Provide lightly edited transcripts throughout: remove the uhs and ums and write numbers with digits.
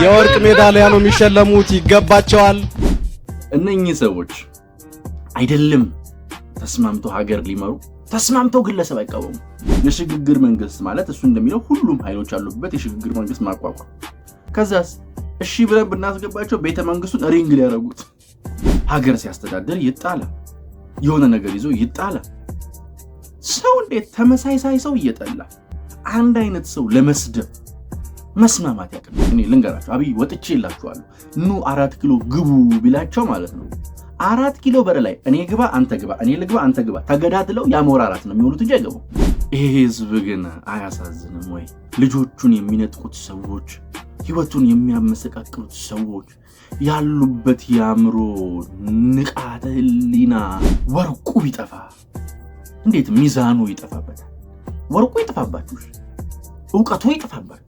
የወርቅ ሜዳሊያ ነው የሚሸለሙት፣ ይገባቸዋል። እነኚህ ሰዎች አይደለም ተስማምተው ሀገር ሊመሩ ተስማምተው ግለሰብ አይቃወሙ። የሽግግር መንግስት ማለት እሱ እንደሚለው ሁሉም ኃይሎች ያሉበት የሽግግር መንግስት ማቋቋም። ከዛስ እሺ ብለን ብናስገባቸው ቤተ መንግስቱን ሪንግ ሊያረጉት። ሀገር ሲያስተዳድር ይጣላል፣ የሆነ ነገር ይዞ ይጣላል። ሰው እንዴት ተመሳሳይ ሰው እየጠላ አንድ አይነት ሰው ለመስደብ መስማማት ያቀር? እኔ ልንገራችሁ፣ አብይ ወጥቼ ይላችኋል ኑ 4 ኪሎ ግቡ ቢላቸው ማለት ነው 4 ኪሎ በር ላይ እኔ ግባ አንተ ግባ እኔ ልግባ አንተ ግባ ተገዳድለው ያሞራራት ነው የሚሆኑት እንጂ አይገቡ። ይሄ ህዝብ ግን አያሳዝንም ወይ? ልጆቹን የሚነጥቁት ሰዎች፣ ህይወቱን የሚያመሰቃቅሉት ሰዎች ያሉበት ያምሮ ንቃተ ህሊና ወርቁ ቢጠፋ እንዴት ሚዛኑ ይጠፋበታል? ወርቁ ይጠፋባችሁ፣ ዕውቀቱ ይጠፋባችሁ፣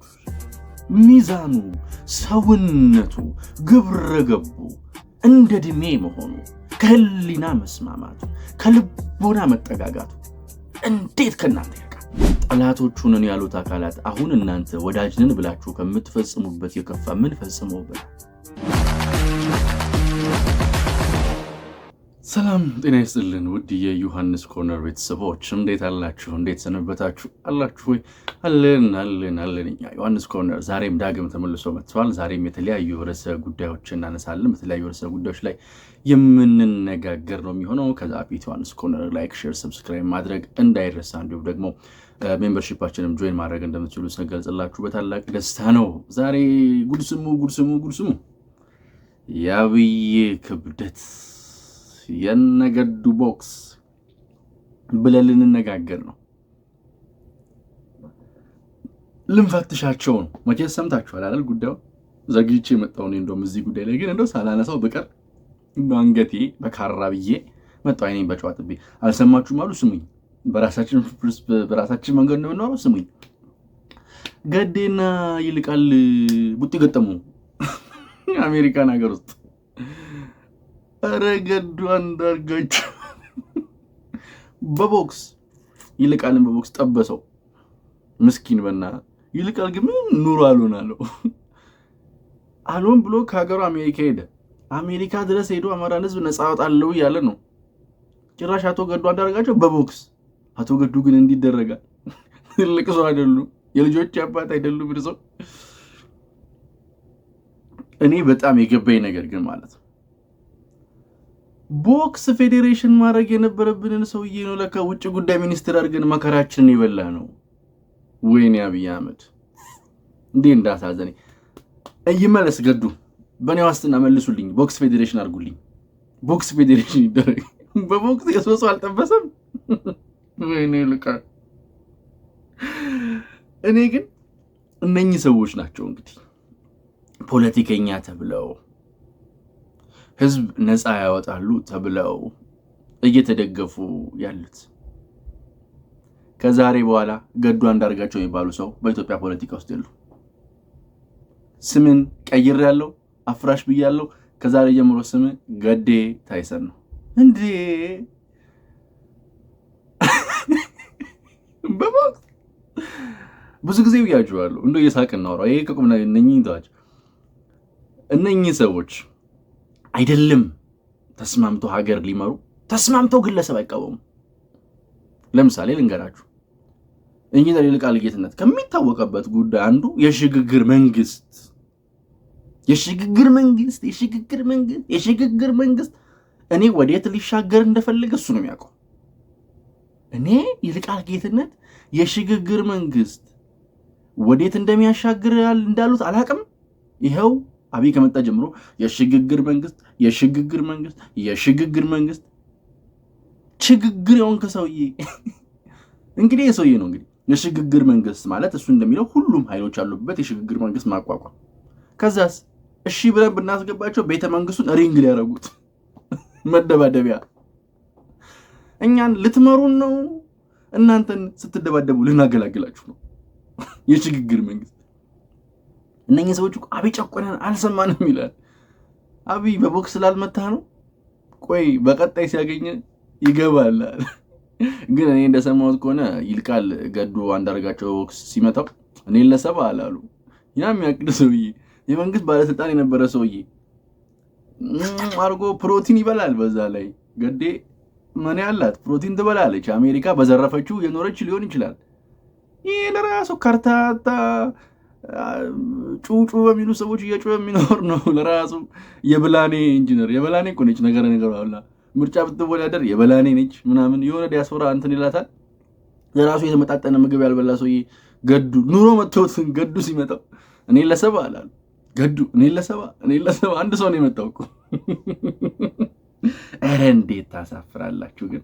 ሚዛኑ ሰውነቱ ግብረገቡ እንደ ድሜ መሆኑ ከህሊና መስማማቱ ከልቦና መጠጋጋቱ እንዴት ከእናንተ ይርቃል? ጠላቶቹንን ያሉት አካላት አሁን እናንተ ወዳጅንን ብላችሁ ከምትፈጽሙበት የከፋ ምን ፈጽመውበት? ሰላም ጤና ይስጥልን ውድ የዮሐንስ ኮርነር ቤተሰቦች እንዴት አላችሁ? እንዴት ሰነበታችሁ? አላችሁ ወይ? አለን እኛ ዮሐንስ ኮርነር ዛሬም ዳግም ተመልሶ መጥቷል። ዛሬም የተለያዩ ርዕሰ ጉዳዮችን እናነሳለን። በተለያዩ ርዕሰ ጉዳዮች ላይ የምንነጋገር ነው የሚሆነው። ከዛ በፊት ዮሐንስ ኮርነር ላይክ፣ ሼር፣ ሰብስክራይብ ማድረግ እንዳይረሳ፣ እንዲሁም ደግሞ ሜምበርሺፓችንም ጆይን ማድረግ እንደምትችሉ ስንገልጽላችሁ በታላቅ ደስታ ነው። ዛሬ ጉድ ስሙ የአብይ ክብደት የነገዱ ቦክስ ብለን ልንነጋገር ነው። ልንፈትሻቸው ነው። መቼስ ሰምታችኋል አይደል? ጉዳዩ ዘግይቼ የመጣው ነው። እንደውም እዚህ ጉዳይ ላይ ግን እንደው ሳላነሳው በቀር በአንገቴ በካራ ብዬ መጣሁ። አይኔን በጨዋጥቤ አልሰማችሁም አሉ። ስሙኝ፣ በራሳችን መንገድ ነው የምናወራው። ስሙኝ፣ ገዴና ይልቃል ቡጢ ገጠሙ አሜሪካን ሀገር ውስጥ። ኧረ ገዱ አንዳርጋቸው በቦክስ ይልቃልን በቦክስ ጠበሰው። ምስኪን በና ይልቃል ግን ምን ኑሮ አልሆን ብሎ ከሀገሩ አሜሪካ ሄደ። አሜሪካ ድረስ ሄዶ አማራን ህዝብ ነፃ አወጣለሁ እያለ ነው። ጭራሽ አቶ ገዱ አንዳርጋቸው በቦክስ። አቶ ገዱ ግን እንዲደረጋል። ትልቅ ሰው አይደሉም፣ የልጆች አባት አይደሉም። ብርሰው እኔ በጣም የገባኝ ነገር ግን ማለት ነው ቦክስ ፌዴሬሽን ማድረግ የነበረብንን ሰውዬ ነው ለካ ውጭ ጉዳይ ሚኒስትር አድርገን መከራችንን ይበላ ነው። ወይኔ አብይ አህመድ እንዴ እንዳሳዘነኝ። ይመለስ ገዱ፣ በእኔ ዋስትና መልሱልኝ፣ ቦክስ ፌዴሬሽን አድርጉልኝ። ቦክስ ፌዴሬሽን ይደረግ። በቦክስ የሶሶ አልጠበሰም። ወይኔ ልቃል። እኔ ግን እነኚህ ሰዎች ናቸው እንግዲህ ፖለቲከኛ ተብለው ህዝብ ነፃ ያወጣሉ ተብለው እየተደገፉ ያሉት። ከዛሬ በኋላ ገዱ አንዳርጋቸው የሚባሉ ሰው በኢትዮጵያ ፖለቲካ ውስጥ የሉ። ስምን ቀይሬያለሁ፣ አፍራሽ ብያለሁ። ከዛሬ ጀምሮ ስም ገዴ ታይሰን ነው እንዴ? በቦክስ ብዙ ጊዜ ብያችኋለሁ። እንደው እየሳቅን እናውራ። ይሄ ከቁም እነኚህ ሰዎች አይደለም ተስማምተው ሀገር ሊመሩ ተስማምተው ግለሰብ አይቃወሙ። ለምሳሌ ልንገራችሁ፣ ኢንጂነር ይልቃል ጌትነት ከሚታወቀበት ጉዳይ አንዱ የሽግግር መንግስት እኔ ወዴት ሊሻገር እንደፈለገ እሱ ነው የሚያውቀው። እኔ ይልቃል ጌትነት የሽግግር መንግስት ወዴት እንደሚያሻግር እንዳሉት አላውቅም። ይኸው አብይ ከመጣ ጀምሮ የሽግግር መንግስት ችግግር የሆንክ ሰውዬ እንግዲህ የሰውዬ ነው። እንግዲህ የሽግግር መንግስት ማለት እሱ እንደሚለው ሁሉም ኃይሎች ያሉበት የሽግግር መንግስት ማቋቋም። ከዛስ እሺ ብለን ብናስገባቸው ቤተ መንግስቱን ሪንግ ሊያረጉት። መደባደቢያ። እኛን ልትመሩን ነው፣ እናንተን ስትደባደቡ ልናገላግላችሁ ነው። የሽግግር መንግስት። እነኚህ ሰዎች አብይ ጨቆነን አልሰማንም ይላል። አብይ በቦክስ ስላልመታ ነው። ቆይ በቀጣይ ሲያገኘ ይገባል። ግን እኔ እንደሰማሁት ከሆነ ይልቃል ገዱ አንዳርጋቸው ቦክስ ሲመታው እኔ ለሰባ አላሉ። ያ የሚያቅድ ሰውዬ የመንግስት ባለስልጣን የነበረ ሰውዬ አርጎ ፕሮቲን ይበላል። በዛ ላይ ገዴ ምን ያላት ፕሮቲን ትበላለች። አሜሪካ በዘረፈችው የኖረች ሊሆን ይችላል። ይሄ ለራሱ ካርታታ ጩጩ በሚሉ ሰዎች እየጮኸ የሚኖር ነው። ለራሱ የበላኔ ኢንጂነር የበላኔ እኮ ነች። ነገር አላ ምርጫ ብትወዳደር የበላኔ ነች ምናምን የሆነ ዲያስፖራ እንትን ይላታል። ለራሱ የተመጣጠነ ምግብ ያልበላ ሰውዬ ገዱ ኑሮ መጥቶትን ገዱ ሲመጣው እኔ ለሰባ አላሉ ገዱ እኔ ለሰባ አንድ ሰው ነው የመጣው እኮ። ኧረ እንዴት ታሳፍራላችሁ ግን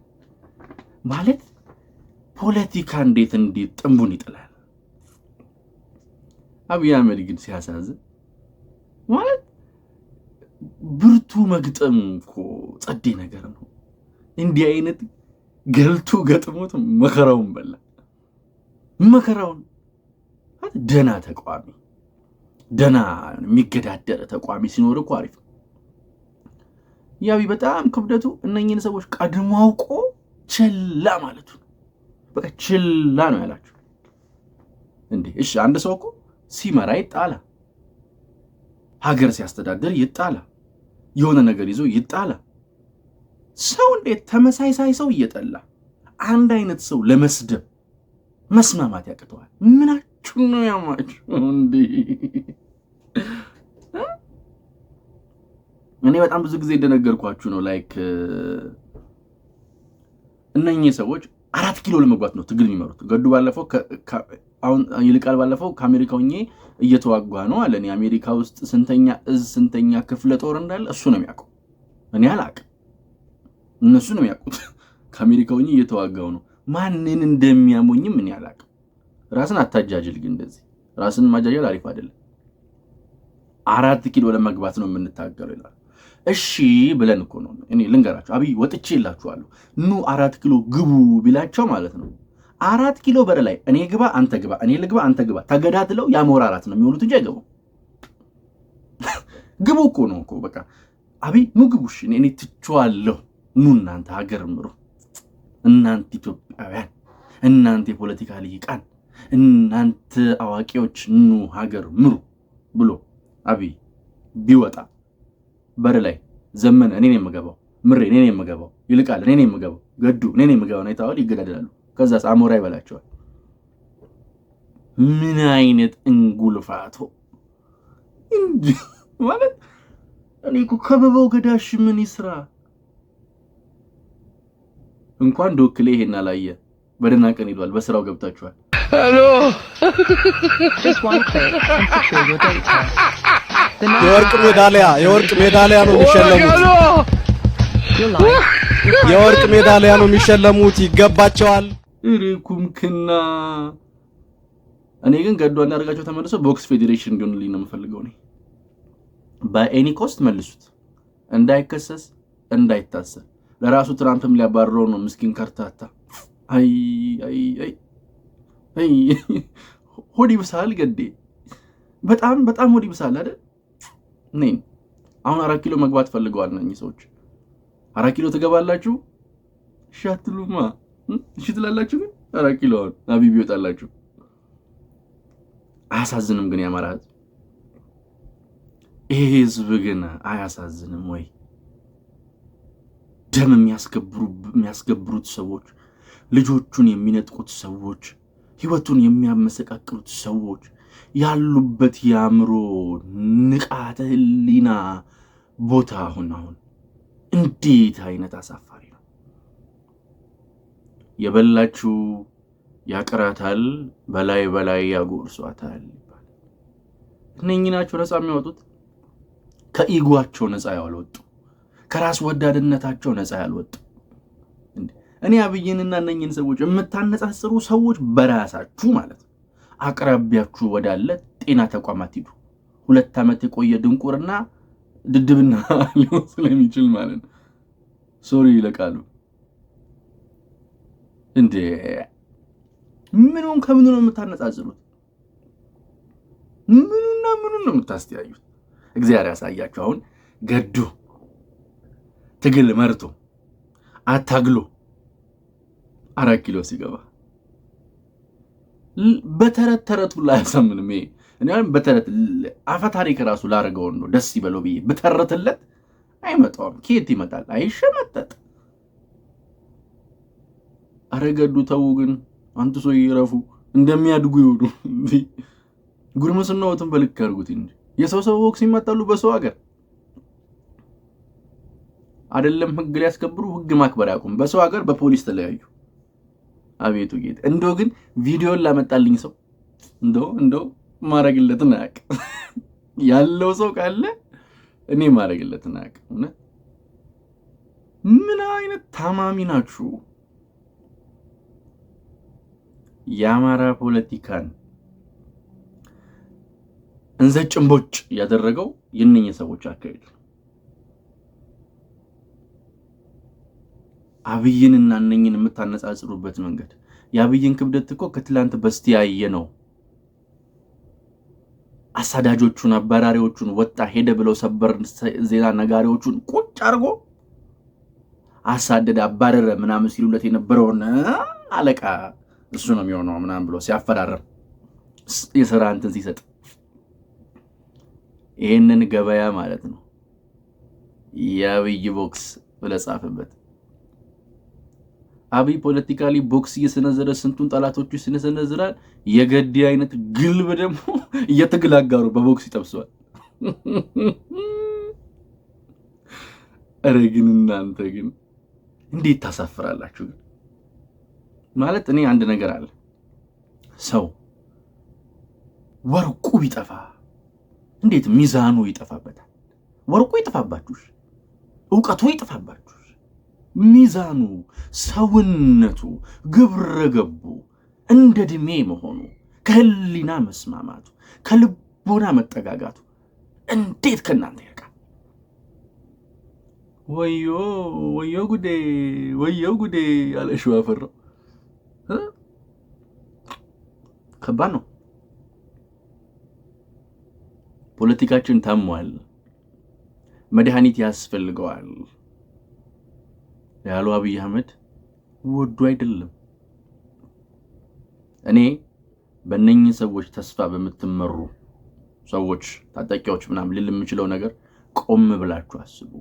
ማለት ፖለቲካ እንዴት ጥንቡን ይጥላል። አብይ አህመድ ግን ሲያሳዝን ማለት ብርቱ መግጠም እኮ ጸዴ ነገር ነው። እንዲህ አይነት ገልቱ ገጥሞት መከራውን በላ። መከራውን ደና ተቋሚ ደና የሚገዳደር ተቋሚ ሲኖር እኮ አሪፍ ነው። ያው በጣም ክብደቱ እነኝህን ሰዎች ቀድሞ አውቆ ችላ ማለቱ ነው። በቃ ችላ ነው ያላችሁ እንዴ? እሺ አንድ ሰው እኮ ሲመራ ይጣላ፣ ሀገር ሲያስተዳድር ይጣላ፣ የሆነ ነገር ይዞ ይጣላ። ሰው እንዴት ተመሳሳይ ሰው እየጠላ አንድ አይነት ሰው ለመስደብ መስማማት ያቅተዋል? ምናችሁ ነው ያማችሁ እንዴ? እኔ በጣም ብዙ ጊዜ እንደነገርኳችሁ ነው ላይክ እነኚህ ሰዎች 4 ኪሎ ለመግባት ነው ትግል የሚመሩት። ገዱ ባለፈው አሁን ይልቃል ባለፈው ከአሜሪካ ሆኜ እየተዋጋ ነው አለ። እኔ አሜሪካ ውስጥ ስንተኛ እዝ ስንተኛ ክፍለ ጦር እንዳለ እሱ ነው የሚያውቀው፣ እኔ አላውቅም። እነሱ ነው የሚያውቁት። ከአሜሪካ ሆኜ እየተዋጋው ነው። ማንን እንደሚያሞኝም እኔ አላውቅም። ራስን አታጃጅል ግን እንደዚህ ራስን ማጃጀል አሪፍ አይደለም። 4 ኪሎ ለመግባት ነው የምንታገለው ይላል። እሺ ብለን እኮ ነው እኔ ልንገራችሁ፣ አብይ ወጥቼ ይላችኋለሁ ኑ 4 ኪሎ ግቡ ቢላቸው ማለት ነው 4 ኪሎ በር ላይ እኔ ግባ አንተ ግባ እኔ ልግባ አንተ ግባ ተገዳድለው ያሞራ 4 ነው የሚሆኑት እንጂ አይገቡ። ግቡ እኮ ነው እኮ በቃ አብይ ኑ ግቡ። እሺ እኔ ትቼዋለሁ። ኑ እናንተ ሀገር ምሩ፣ እናንተ ኢትዮጵያውያን፣ እናንተ የፖለቲካ ልሂቃን፣ እናንተ አዋቂዎች ኑ ሀገር ምሩ ብሎ አብይ ቢወጣ በር ላይ ዘመነ እኔ ነኝ የምገባው፣ ምሬ እኔ ነኝ የምገባው፣ ይልቃል እኔ ነኝ የምገባው፣ ገዱ እኔ ነኝ የምገባው ነው ይታወል። ይገዳደላሉ። ከዛስ አሞራ ይበላቸዋል። ምን አይነት እንጉልፋቶ እንዴ! ማለት እኔ እኮ ከበባው ገዳሽ ምን ይስራ እንኳን ዶክሌ ይሄን አላየ በደህና ቀን ይሏል። በስራው ገብታችኋል። ሄሎ የወርቅ ሜዳሊያ ነው የሚሸለሙት። የወርቅ ሜዳሊያ ነው የሚሸለሙት። ይገባቸዋል። እሪኩምክና እኔ ግን ገዱ አንዳርጋቸው ተመልሶ ቦክስ ፌዴሬሽን እንዲሆንልኝ ነው የምፈልገው። እኔ በኤኒ ኮስት መልሱት፣ እንዳይከሰስ እንዳይታሰር። ለራሱ ትራምፕም ሊያባርረው ነው ምስኪን ከርታታ። አይ አይ አይ አይ ሆዲ ብሳል ገዴ በጣም በጣም ሆዲ ብሳል አይደል? ነኝ አሁን 4 ኪሎ መግባት ፈልገዋል እነኚህ ሰዎች። 4 ኪሎ ትገባላችሁ? እሺ አትሉማ? እሺ ትላላችሁ? ግን 4 ኪሎ አብይ ቢወጣላችሁ አያሳዝንም? ግን የአማራ ህዝብ ይሄ ህዝብ ግን አያሳዝንም ወይ? ደም የሚያስገብሩት ሰዎች፣ ልጆቹን የሚነጥቁት ሰዎች፣ ህይወቱን የሚያመሰቃቅሉት ሰዎች ያሉበት የአእምሮ ንቃተ ህሊና ቦታ አሁን እንዴት አይነት አሳፋሪ ነው። የበላችሁ ያቀራታል፣ በላይ ያጎርሷታል ይባላል። እነኚህ ናቸው ነፃ የሚያወጡት። ከኢጓቸው ነፃ ያልወጡ፣ ከራስ ወዳድነታቸው ነፃ ያልወጡ። እኔ አብይንና እነኚህን ሰዎች የምታነጻጽሩ ሰዎች በራሳችሁ ማለት ነው አቅራቢያችሁ ወዳለ ጤና ተቋማት ሂዱ። 2 ዓመት የቆየ ድንቁርና ድድብና ሊሆን ስለሚችል ማለት ነው። ሶሪ ይለቃሉ እንዴ! ምኑን ከምኑ ነው የምታነጻጽሩት? ምኑና ምኑን ነው የምታስተያዩት? እግዚአብሔር ያሳያችሁ። አሁን ገዱ ትግል መርቶ አታግሎ 4 ኪሎ ሲገባ በተረት ተረቱ ላይ ያሳምንም። እኔ በተረት አፈ ታሪክ ራሱ ላረገው ነው ደስ ይበለው ብዬ በተረተለት አይመጣም። ከየት ይመጣል? አይሸመጠጥ። አረገዱ ተው ግን አንተ ሰው ይረፉ እንደሚያድጉ ይሁኑ። ጉርምስናዎትን በልክ አድርጉት እንጂ የሰው ወክስ ይመጣሉ በሰው ሀገር አይደለም ህግ ሊያስከብሩ ህግ ማክበር ያቁም። በሰው ሀገር በፖሊስ ተለያዩ። አቤቱ ጌታ እንደው ግን ቪዲዮን ላመጣልኝ ሰው እንደው ማረግለትን አያቅ ያለው ሰው ካለ እኔ ማረግለትን አያቅ። ምን አይነት ታማሚ ናችሁ? የአማራ ፖለቲካን እንዘ ጭንቦጭ ያደረገው የነኝ ሰዎች አካሄድ አብይንና እነኝን የምታነጻጽሩበት መንገድ የአብይን ክብደት እኮ ከትላንት በስቲያ ነው። አሳዳጆቹን አባራሪዎቹን ወጣ ሄደ ብለው ሰበር ዜና ነጋሪዎቹን ቁጭ አርጎ አሳደደ አባረረ ምናምን ሲሉለት የነበረውን አለቃ እሱ ነው የሚሆነው ምናምን ብሎ ሲያፈራረም የሥራ እንትን ሲሰጥ ይሄንን ገበያ ማለት ነው የአብይ ቦክስ ብለህ ጻፍበት። አብይ ፖለቲካሊ ቦክስ እየሰነዘረ ስንቱን ጠላቶቹ ሲነዘራል። የገዲ አይነት ግልብ ደግሞ እየተገላጋሩ በቦክስ ይጠብሰዋል። አረ ግን እናንተ ግን እንዴት ታሳፍራላችሁ? ማለት እኔ አንድ ነገር አለ። ሰው ወርቁ ቢጠፋ እንዴት ሚዛኑ ይጠፋበታል? ወርቁ ይጠፋባችሁ፣ ዕውቀቱ ይጠፋባችሁ፣ ሚዛኑ ሰውነቱ ግብረገቡ እንደ ድሜ መሆኑ ከህሊና መስማማቱ ከልቦና መጠጋጋቱ እንዴት ከናንተ ይርቃል? ወዮ ጉዴ አለሽ አፈራው። ከባድ ነው። ፖለቲካችን ታሟል፣ መድኃኒት ያስፈልገዋል ያሉ አብይ አህመድ ወዱ አይደለም። እኔ በእነኚህ ሰዎች ተስፋ በምትመሩ ሰዎች ታጣቂዎች ምናምን ልል የምችለው ነገር ቆም ብላችሁ አስቡ።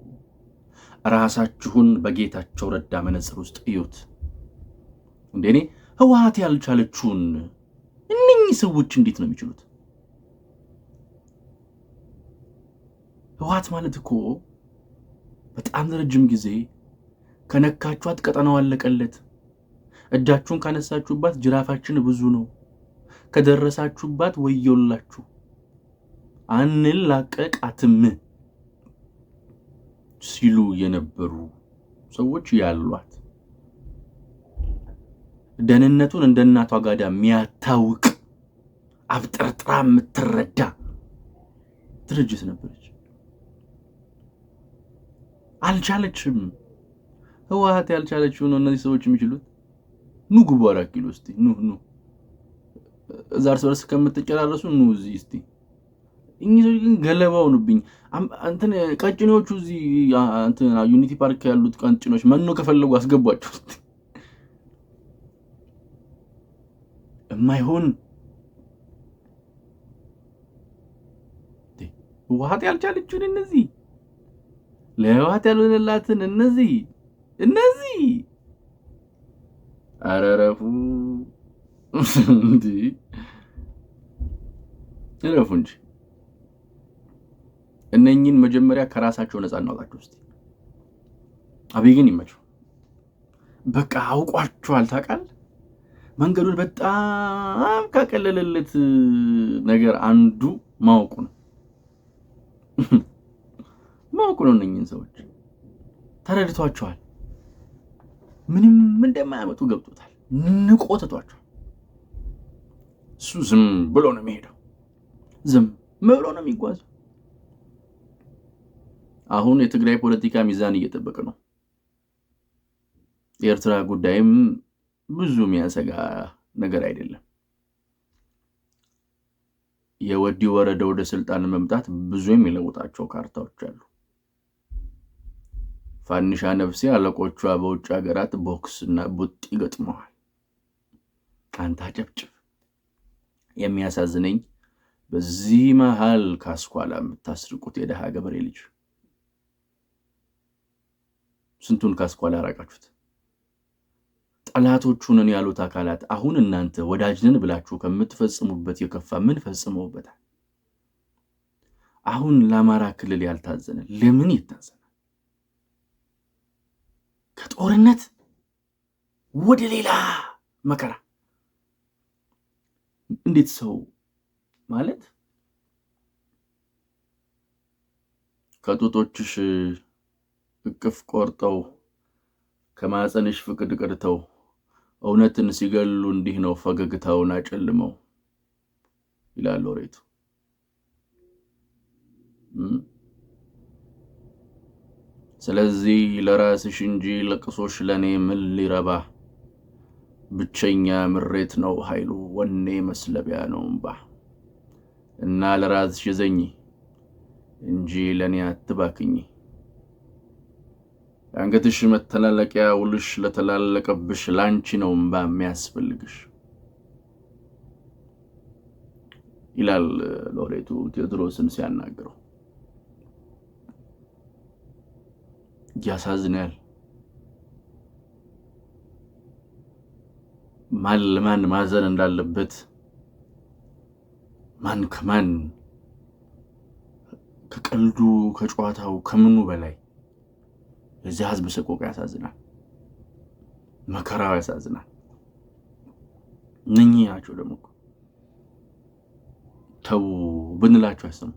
ራሳችሁን በጌታቸው ረዳ መነጽር ውስጥ እዩት። እንደኔ ህወሓት ያልቻለችውን እነኚህ ሰዎች እንዴት ነው የሚችሉት? ህወሓት ማለት እኮ በጣም ረጅም ጊዜ ከነካችኋት ቀጠናው አለቀለት። እጃችሁን ካነሳችሁባት ጅራፋችን ብዙ ነው፣ ከደረሳችሁባት ወዮላችሁ፣ አንላቀቃትም ሲሉ የነበሩ ሰዎች ያሏት ደህንነቱን እንደ እናቷ ጋዳ የሚያታውቅ አብጠርጥራ የምትረዳ ድርጅት ነበረች። አልቻለችም። ህወሓት ያልቻለችው ነው እነዚህ ሰዎች የሚችሉት። ኑ ግቡ 4 ኪሎ እስቲ ኑ እዛ እርስ በርስ ከምትጨራረሱ ኑ እዚህ እስቲ። እኚህ ግን ገለባው ነብኝ እንትን ቀጭኔዎቹ እዚህ እንትን ዩኒቲ ፓርክ ያሉት ቀጭኔዎች መኖ ከፈለጉ አስገቧቸው እስቲ። የማይሆን ህወሓት ያልቻለችውን እነዚህ ለህወሓት ያልሆነላትን እነዚህ አረረፉ እንዴ እረፉ እንጂ እነኚህን መጀመሪያ ከራሳቸው ነፃ እናውጣቸው እስቲ። አብይ ግን ይመቸው በቃ አውቋቸዋል። ታውቃለህ መንገዱን በጣም ካቀለለለት ነገር አንዱ ማወቁ ነው። እነኚህን ሰዎች ተረድቷቸዋል። ምንም እንደማያመጡ ገብቶታል። ንቆተቷቸው እሱ ዝም ብሎ ነው የሚሄደው፣ ዝም ብሎ ነው የሚጓዘው። አሁን የትግራይ ፖለቲካ ሚዛን እየጠበቀ ነው። የኤርትራ ጉዳይም ብዙ የሚያሰጋ ነገር አይደለም። የወዲ ወረደ ወደ ስልጣን መምጣት ብዙ የሚለውጣቸው ካርታዎች አሉ። ፋንሻ ነፍሴ አለቆቿ በውጭ ሀገራት ቦክስና ቡጢ ገጥመዋል። አንተ አጨብጭብ። የሚያሳዝነኝ በዚህ መሃል ካስኳላ የምታስርቁት የደሃ ገበሬ ልጅ ስንቱን ካስኳላ አራቃችሁት? ጠላቶቹ ነን ያሉት አካላት አሁን እናንተ ወዳጅነን ብላችሁ ከምትፈጽሙበት የከፋ ምን ፈጽመውበታል? አሁን ለአማራ ክልል ያልታዘነ ለምን ይታዘናል? ከጦርነት ወደ ሌላ መከራ እንዴት ሰው ማለት ከጡቶችሽ እቅፍ ቆርጠው ከማፀንሽ ፍቅድ ቀርተው እውነትን ሲገሉ እንዲህ ነው ፈገግታውን አጨልመው ይላል ሎሬቱ። ስለዚህ ለራስሽ እንጂ ለቅሶሽ ለኔ ምን ሊረባ ብቸኛ ምሬት ነው ኃይሉ ወኔ መስለቢያ ነው እንባ እና ለራስሽ ዘኝ እንጂ ለኔ አትባክኝ አንገትሽ መተላለቂያ ውልሽ ለተላለቀብሽ ላንቺ ነው እንባ የሚያስፈልግሽ ይላል ሎሬቱ ቴዎድሮስን ሲያናግረው። ያሳዝናል። ማን ለማን ማዘን እንዳለበት ማን ከማን ከቀልዱ ከጨዋታው ከምኑ በላይ የዚህ ህዝብ ሰቆቃ ያሳዝናል። መከራው ያሳዝናል። እነኚህ ናቸው ደግሞ ተው ብንላቸው አይሰሙ።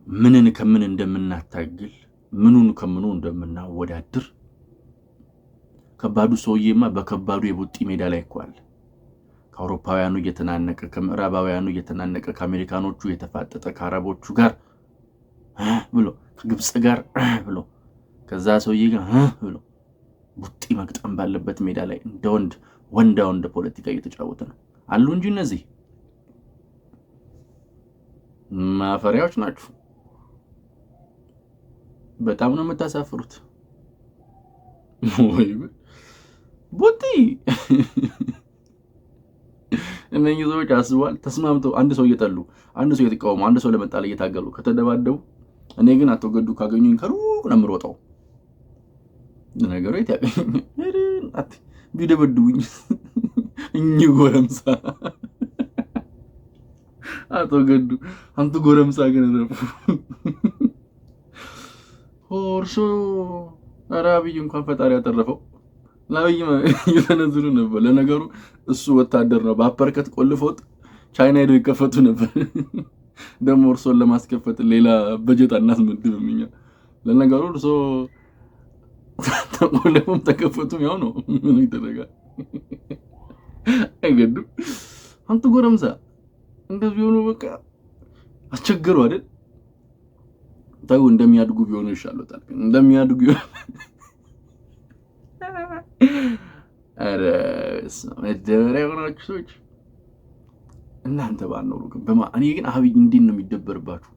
ምንን ከምን እንደምናታግል ምኑን ከምኑ እንደምናወዳድር ከባዱ ሰውዬማ በከባዱ የቡጢ ሜዳ ላይ ቆል ከአውሮፓውያኑ እየተናነቀ ከምዕራባውያኑ እየተናነቀ ከአሜሪካኖቹ የተፋጠጠ ከአረቦቹ ጋር ብሎ ከግብጽ ጋር ብሎ ከዛ ሰውዬ ጋር ብሎ ቡጢ መግጠም ባለበት ሜዳ ላይ እንደ ወንድ ፖለቲካ እየተጫወተ ነው አሉ እንጂ እነዚህ ማፈሪያዎች ናቸው። በጣም ነው የምታሳፍሩት። ወይ ቡጢ እነኚህ ሰዎች አስበዋል። ተስማምተው አንድ ሰው እየጠሉ አንድ ሰው እየተቃወሙ አንድ ሰው ለመጣል እየታገሉ ከተደባደቡ እኔ ግን አትወገዱ ካገኙኝ ከሩቅ ነው የምሮጠው። ነገሩ የት ያገኙኝ አት ቢደበድቡኝ እኚህ ጎረምሳ አትወገዱ አንተ ጎረምሳ ግን ረፉ ሆርሶ አራቢይ እንኳን ፈጣሪ ያተረፈው ላብይ እየተነዝሩ ነበር። ለነገሩ እሱ ወታደር ነው። በአፐርከት ቆልፎት ቻይና ሄዶ ይከፈቱ ነበር። ደግሞ እርሶን ለማስከፈት ሌላ በጀት አናስመድብም እኛ። ለነገሩ እርሶ ተቆልፎም ተከፈቱም ያው ነው። ምን ይደረጋል? አይገዱ አንተ ጎረምሳ እንደዚህ ሆኖ በቃ አስቸገሩ አይደል? ታው እንደሚያድጉ ቢሆኑ ይሻላል። እንደሚያድጉ አረ መደበሪያ ሆናችሁ ሰዎች እናንተ ባኖሩ ግን እኔ ግን አብይ እንዴት ነው የሚደበርባችሁ?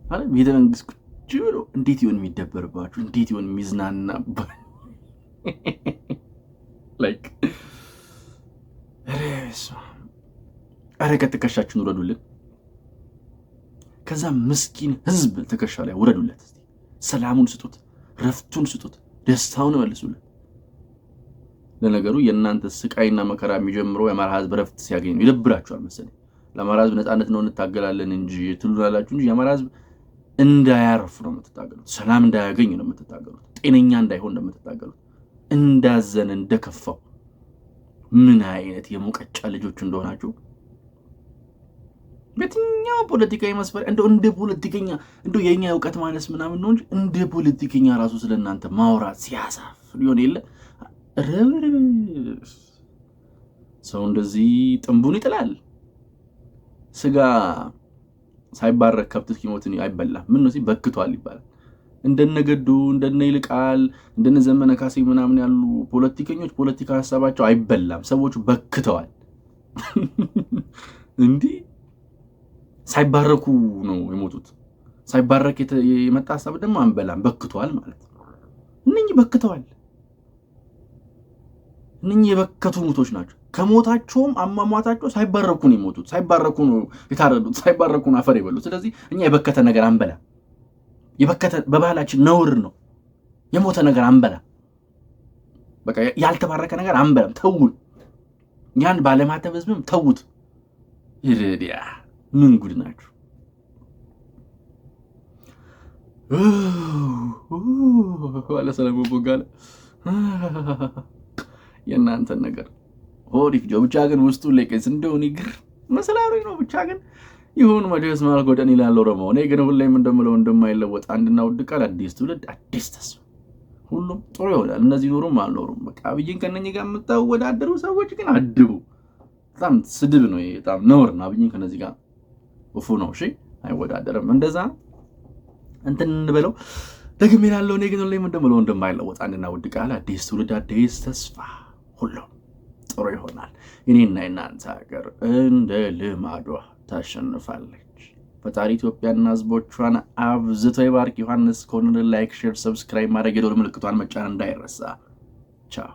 አረ ቤተ መንግስት ቁጭ ብሎ እንዴት ይሆን የሚደበርባችሁ? እንዴት ይሆን የሚዝናናባችሁ? ላይክ አረ ከትከሻችሁን ውረዱልን። ከዛ ምስኪን ህዝብ ትከሻ ላይ ውረዱለት። ሰላሙን ስጡት፣ ረፍቱን ስጡት፣ ደስታውን መልሱለት። ለነገሩ የእናንተ ስቃይና መከራ የሚጀምረው የአማራ ህዝብ ረፍት ሲያገኝ ነው። ይደብራችኋል መሰለኝ። ለአማራ ህዝብ ነፃነት ነው እንታገላለን እንጂ ትሉናላችሁ እንጂ የአማራ ህዝብ እንዳያርፍ ነው የምትታገሉት። ሰላም እንዳያገኝ ነው የምትታገሉት። ጤነኛ እንዳይሆን ነው የምትታገሉት። እንዳዘነ እንደከፋው ምን አይነት የሙቀጫ ልጆች እንደሆናችሁ በትኛው ፖለቲካዊ መስፈሪያ እንደ ፖለቲከኛ የኛ ዕውቀት ማነስ ምናምን ነው እንጂ እንደ ፖለቲከኛ ራሱ ስለናንተ ማውራት ሲያሳፍር ሊሆን የለ ሰው እንደዚህ ጥንቡን ይጥላል። ስጋ ሳይባረክ ከብት እስኪሞት አይበላም። ምን ነው በክቷል ይባላል። እንደነገዱ እንደነይልቃል እንደነዘመነ ካሴ ምናምን ያሉ ፖለቲከኞች ፖለቲካ ሐሳባቸው አይበላም። ሰዎች በክተዋል። እንዲህ ሳይባረኩ ነው የሞቱት። ሳይባረክ የመጣ ሐሳብ ደግሞ አንበላም በክቷል ማለት ነው። እነኚህ በክተዋል። እነኚህ የበከቱ ሙቶች ናቸው። ከሞታቸውም አሟሟታቸው ሳይባረኩ ነው የሞቱት፣ ሳይባረኩ ነው የታረዱት፣ ሳይባረኩ ነው አፈር የበሉት። ስለዚህ እኛ የበከተ ነገር አንበላ። የበከተ በባህላችን ነውር ነው። የሞተ ነገር አንበላ። በቃ ያልተባረከ ነገር አንበላም። ተውን። ያን ባለማተብ ህዝብም ተውት። ይረዲያ ምን ጉድ ናችሁ? ዋለ ሰላም ቦጋለ የእናንተን ነገር ሆዲፍ ጆ ብቻ ግን ውስጡ ለቀስ እንደው ንግር መስላሩኝ ነው። ብቻ ግን ይሁን መደስ ማለት ጎደን ይላል ኦሮሞ። እኔ ግን ሁሌም እንደምለው እንደማይለወጥ አንድና ውድ ቃል አዲስ ትውልድ አዲስ ተስፋ። ሁሉም ጥሩ ይሆናል። እነዚህ ኖሩም አልኖሩም በቃ አብይን ከነኚህ ጋር የምታወዳደሩ ሰዎች ግን አድቡ። በጣም ስድብ ነው ይሄ፣ በጣም ነውር ነው። አብይን ከነዚህ ጋር ወፉ ነው። እሺ አይወዳደርም። እንደዛ እንትን እንበለው ደግሜ እላለሁ። እኔ ግን ሁሌም እንደምለው እንደማይለወጥ አንድና ውድ ቃል አዲስ ትውልድ አዲስ ተስፋ። ሁሉም ጥሩ ይሆናል። እኔና እናንተ ሀገር እንደ ልማዷ ታሸንፋለች። ፈጣሪ ኢትዮጵያና ህዝቦቿን አብዝቶ ይባርክ። ዮሐንስ ኮርነር ላይክ፣ ሼር፣ ሰብስክራይብ ማድረግ የደወል ምልክቷን መጫን እንዳይረሳ። ቻው።